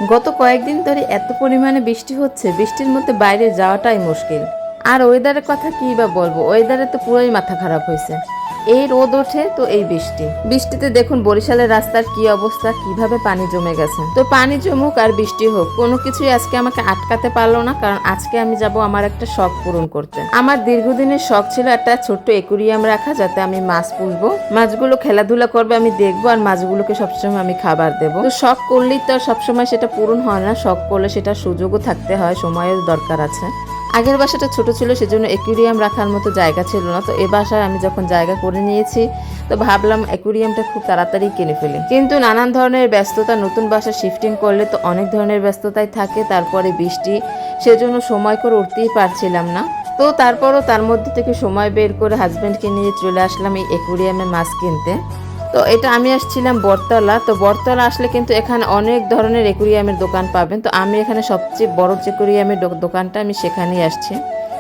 গত কয়েকদিন ধরে এত পরিমাণে বৃষ্টি হচ্ছে, বৃষ্টির মধ্যে বাইরে যাওয়াটাই মুশকিল। আর ওয়েদারের কথা কী বা বলবো, ওয়েদারে তো পুরোই মাথা খারাপ হয়েছে। এই রোদ ওঠে তো এই বৃষ্টি, বৃষ্টিতে দেখুন বরিশালের রাস্তার কি অবস্থা, কিভাবে পানি জমে গেছে। তো পানি জমুক আর বৃষ্টি হোক, কোনো কিছুই আজকে আমাকে আটকাতে পারলো না, কারণ আজকে আমি যাব আমার একটা শখ পূরণ করতে। আমার দীর্ঘদিনের শখ ছিল একটা ছোট্ট অ্যাকুরিয়াম রাখা, যাতে আমি মাছ পুষবো, মাছগুলো খেলাধুলা করবে, আমি দেখবো, আর মাছগুলোকে সবসময় আমি খাবার দেবো। তো শখ করলেই তো আর সবসময় সেটা পূরণ হয় না, শখ করলে সেটা সুযোগও থাকতে হয়, সময়ের দরকার আছে। আগের বাসাটা ছোট ছিল, সেজন্য অ্যাকুরিয়াম রাখার মতো জায়গা ছিল না। তো এ বাসায় আমি যখন জায়গা করে নিয়েছি, তো ভাবলাম অ্যাকুরিয়ামটা খুব তাড়াতাড়ি কিনে ফেলি। কিন্তু নানান ধরনের ব্যস্ততা, নতুন বাসা শিফটিং করলে তো অনেক ধরনের ব্যস্ততাই থাকে, তারপরে বৃষ্টি, সেজন্য সময় করে উঠতেই পারছিলাম না। তো তারপরও তার মধ্যে থেকে সময় বের করে হাজব্যান্ডকে নিয়ে চলে আসলাম এই অ্যাকুরিয়ামে মাছ কিনতে। তো এটা আমি আসছিলাম বটতলা। তো বটতলা আসলে কিন্তু এখানে অনেক ধরনের অ্যাকুরিয়ামের দোকান পাবেন। তো আমি এখানে সবচেয়ে বড় যে অ্যাকুরিয়ামের দোকানটা, আমি সেখানেই আসছি।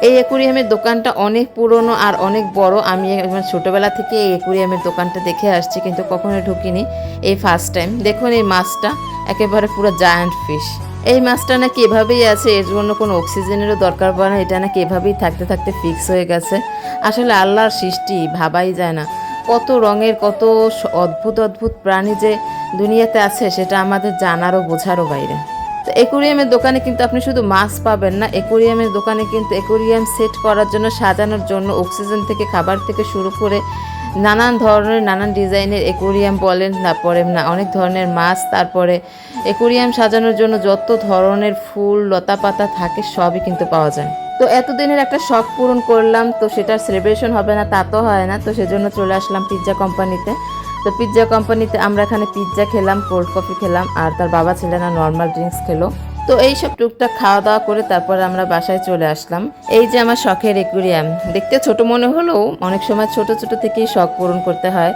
এই অ্যাকুরিয়ামের দোকানটা অনেক পুরনো আর অনেক বড়। আমি ছোটবেলা থেকে এই অ্যাকুরিয়ামের দোকানটা দেখে আসছি, কিন্তু কখনো ঢুকিনি, এই ফার্স্ট টাইম। দেখুন এই মাছটা একেবারে পুরো জায়ান্ট ফিশ। এই মাছটা নাকি এভাবেই আছে, এর জন্য কোনো অক্সিজেনেরও দরকার পড়ে না, এটা নাকি এভাবেই থাকতে থাকতে ফিক্স হয়ে গেছে। আসলে আল্লাহর সৃষ্টি ভাবাই যায় না, কত রঙের, কত অদ্ভুত অদ্ভুত প্রাণী যে দুনিয়াতে আছে, সেটা আমাদের জানারও বোঝারও বাইরে। তো অ্যাকুরিয়ামের দোকানে কিন্তু আপনি শুধু মাছ পাবেন না, অ্যাকুরিয়ামের দোকানে কিন্তু অ্যাকুরিয়াম সেট করার জন্য, সাজানোর জন্য অক্সিজেন থেকে খাবার থেকে শুরু করে নানান ধরনের, নানান ডিজাইনের অ্যাকুরিয়াম বলেন, তারপরে অনেক ধরনের মাছ, তারপরে অ্যাকুরিয়াম সাজানোর জন্য যত ধরনের ফুল লতা পাতা থাকে সবই কিন্তু পাওয়া যায়। তো এতদিনের একটা শখ পূরণ করলাম, তো সেটার সেলিব্রেশন হবে না তা তো হয় না। তো সেজন্য চলে আসলাম পিৎজা কোম্পানিতে। তো পিৎজা কোম্পানিতে আমরা এখানে পিৎজা খেলাম, কোল্ড কফি খেলাম, আর তার বাবা ছেলেরা নর্মাল ড্রিঙ্কস খেলো। তো এইসব টুকটাক খাওয়া দাওয়া করে তারপরে আমরা বাসায় চলে আসলাম। এই যে আমার শখের অ্যাকুরিয়াম, দেখতে ছোট মনে হলেও অনেক সময় ছোট ছোট থেকেই শখ পূরণ করতে হয়।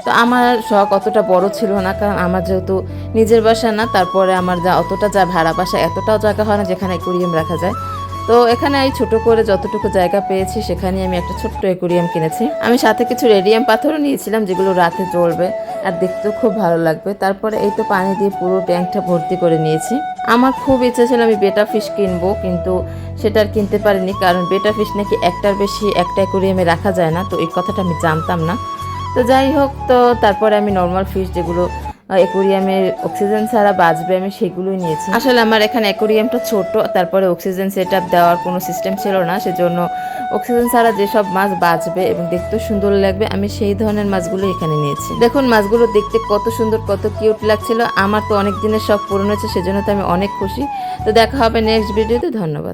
তো আমার শখ অতটা বড় ছিল না, কারণ আমার যেহেতু নিজের বাসা না, তারপরে আমার অতটা ভাড়া বাসা, এতটাও জায়গা হয় না যেখানে অ্যাকুরিয়াম রাখা যায়। তো এখানে এই ছোট করে যতটুকু জায়গা পেয়েছি, সেখানে আমি একটা ছোট্ট অ্যাকুরিয়াম কিনেছি। আমি সাথে কিছু রেডিয়াম পাথরও নিয়েছিলাম, যেগুলো রাতে জ্বলবে আর দেখতেও খুব ভালো লাগবে। তারপরে এই তো পানি দিয়ে পুরো ট্যাঙ্কটা ভর্তি করে নিয়েছি। আমার খুব ইচ্ছা ছিল আমি বেটা ফিশ কিনবো, কিন্তু সেটা আর কিনতে পারিনি, কারণ বেটা ফিশ নাকি একটার বেশি একটা অ্যাকুরিয়ামে রাখা যায় না। তো এই কথাটা আমি জানতাম না। তো যাই হোক, তো তারপরে আমি নর্মাল ফিশ, যেগুলো অ্যাকুরিয়ামের অক্সিজেন ছাড়া বাঁচবে, আমি সেগুলোই নিয়েছি। আসলে আমার এখানে অ্যাকুরিয়ামটা ছোট, তারপরে অক্সিজেন সেট আপ দেওয়ার কোনো সিস্টেম ছিল না, সেজন্য অক্সিজেন ছাড়া যেসব মাছ বাঁচবে এবং দেখতেও সুন্দর লাগবে, আমি সেই ধরনের মাছগুলো এখানে নিয়েছি। দেখুন মাছগুলো দেখতে কত সুন্দর, কত কিউট লাগছিল। আমার তো অনেক দিনের শখ পূরণ হয়েছে, সেজন্য তো আমি অনেক খুশি। তো দেখা হবে নেক্সট ভিডিওতে। ধন্যবাদ।